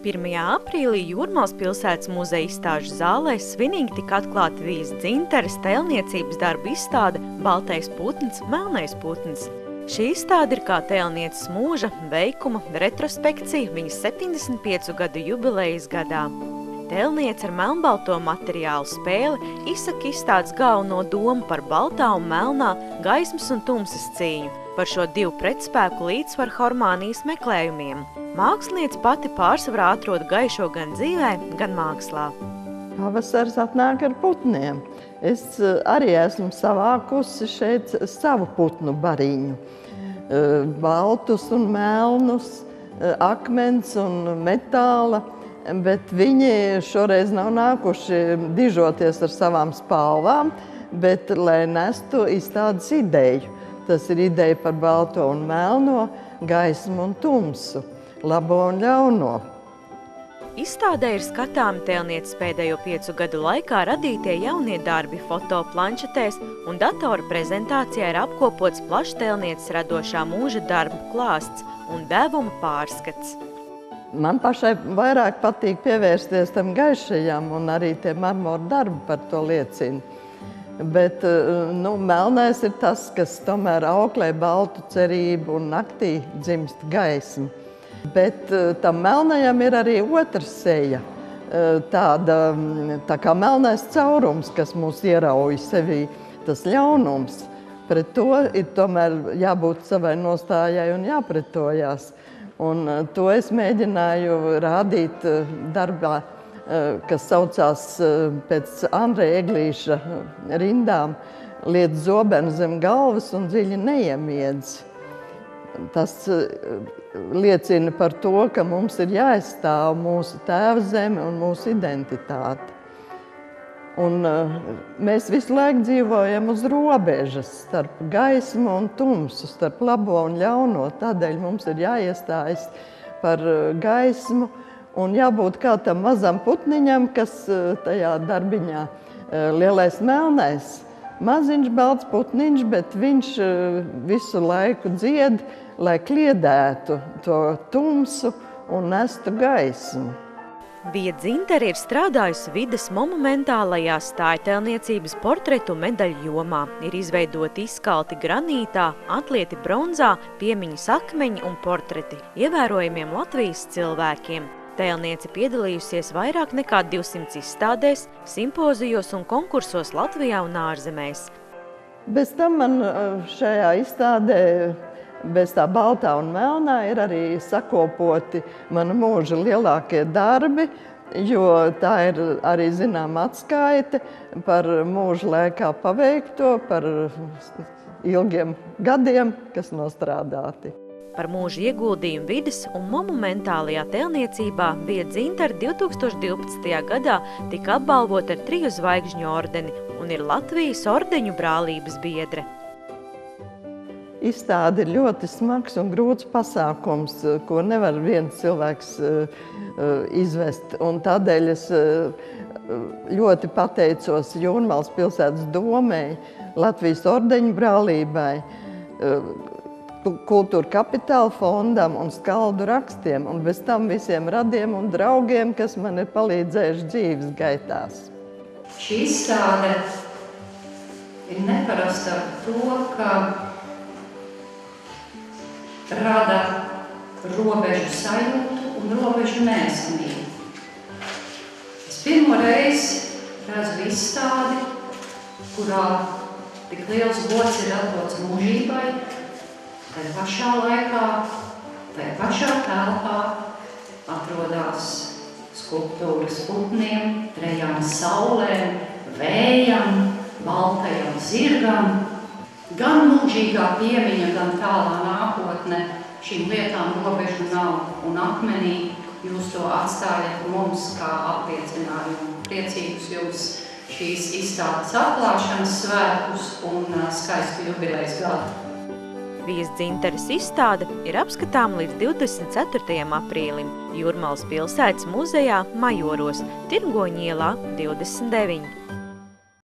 1. aprīlī Jūrmalas pilsētas muzeja izstāžu zālē svinīgi tika atklāta Vijas Dzintares tēlniecības darbu izstāde Baltais putns, melnais putns. Šī izstāde ir kā tēlnieces mūža, veikuma, retrospekcija viņas 75 gadu jubilejas gadā. Tēlniece ar melnbalto materiālu spēli izsaka izstādes galveno domu par baltā un melnā, gaismas un tumsas cīņu, par šo divu pretspēku līdzsvaru harmonijas meklējumiem. Māksliniece pati pārsvarā atrod gaišo gan dzīvē, gan mākslā. Pavasars atnāk ar putniem. Es arī esmu savākusi šeit savu putnu bariņu. Baltus un melnus, akmens un metāla, bet viņi šoreiz nav nākuši dižoties ar savām spalvām, bet lai nestu izstādes ideju. Tas ir ideja par balto un melno, gaismu un tumsu, labo un ļauno. Izstādē ir skatāmi tēlnieces pēdējo 5 gadu laikā radītie jaunie darbi foto planšetēs, un datora prezentācijā ir apkopots plašs tēlnieces radošā mūža darbu klāsts un devuma pārskats. Man pašai vairāk patīk pievērsties tam gaišajam, un arī tie marmora darbi par to liecina. Bet melnais ir tas, kas tomēr auklē baltu cerību un naktī dzimst gaismu. Bet tam melnajam ir arī otra seja, tā kā melnais caurums, kas mūs ierauj sevī, tas ļaunums. Pret to ir tomēr jābūt savai nostājai un jāpretojās. Un to es mēģināju rādīt darbā, kas saucās pēc Andreja Eglīša rindām liet zobenu zem galvas un dziļi neiemiedz. Tas liecina par to, ka mums ir jāaizstāv mūsu tēva zeme un mūsu identitāte. Un mēs visu laiku dzīvojam uz robežas starp gaismu un tumsu, starp labo un ļauno. Tādēļ mums ir jāiestājas par gaismu un jābūt kā tam mazam putniņam, kas tajā darbiņā lielais melnais. Maziņš balts putniņš, bet viņš visu laiku dzied, lai kliedētu to tumsu un nestu gaismu. Vija Dzintere ir strādājusi vides monumentālajā stājtēlniecības portretu medaļu jomā. Ir izveidoti izkalti granītā, atlieti bronzā, piemiņas akmeņi un portreti ievērojamiem Latvijas cilvēkiem. Tēlniece piedalījusies vairāk nekā 200 izstādēs, simpozijos un konkursos Latvijā un ārzemēs. Bez tam man šajā izstādē, bez tā baltā un melnā, ir arī sakopoti mana mūža lielākie darbi, jo tā ir arī zinām atskaite par mūža laikā paveikto, par ilgiem gadiem, kas nostrādāti. Par mūža ieguldījumu vides un monumentālajā tēlniecībā Vija Dzintere 2012. gadā tika apbalvota ar 3 zvaigžņu ordeni un ir Latvijas ordeņu brālības biedre. Izstāde ir ļoti smags un grūts pasākums, ko nevar viens cilvēks izvest. Un tādēļ es ļoti pateicos Jūrmalas pilsētas domei, Latvijas ordeņu brālībai, Kultūra kapitāla fondam un Skaldu rakstiem, un bez tam visiem radiem un draugiem, kas man ir palīdzējuši dzīves gaitās. Šī izstāde ir neparasta ar to, ka rada robežu sajūtu un robežu neesamību. Es pirmo reizi redzu izstādi, kurā tik liels gods ir atdots mūžībai, tajā pašā laikā, tajā pašā telpā atrodās skulptūras putniem, 3 saulēm, vējam, baltajam zirgam. Gan mūžīgā piemiņa, gan tālā nākotne šīm lietām robežu nav, un akmenī jūs to atstājat mums kā apliecinājumu. Priecīgus jums šīs izstādes atklāšanas svētkus un skaistu jubilejas gadu. Vijas Dzinteres izstāde ir apskatāma līdz 24. aprīlim Jūrmalas pilsētas muzejā Majoros, Tirgoņu ielā 29.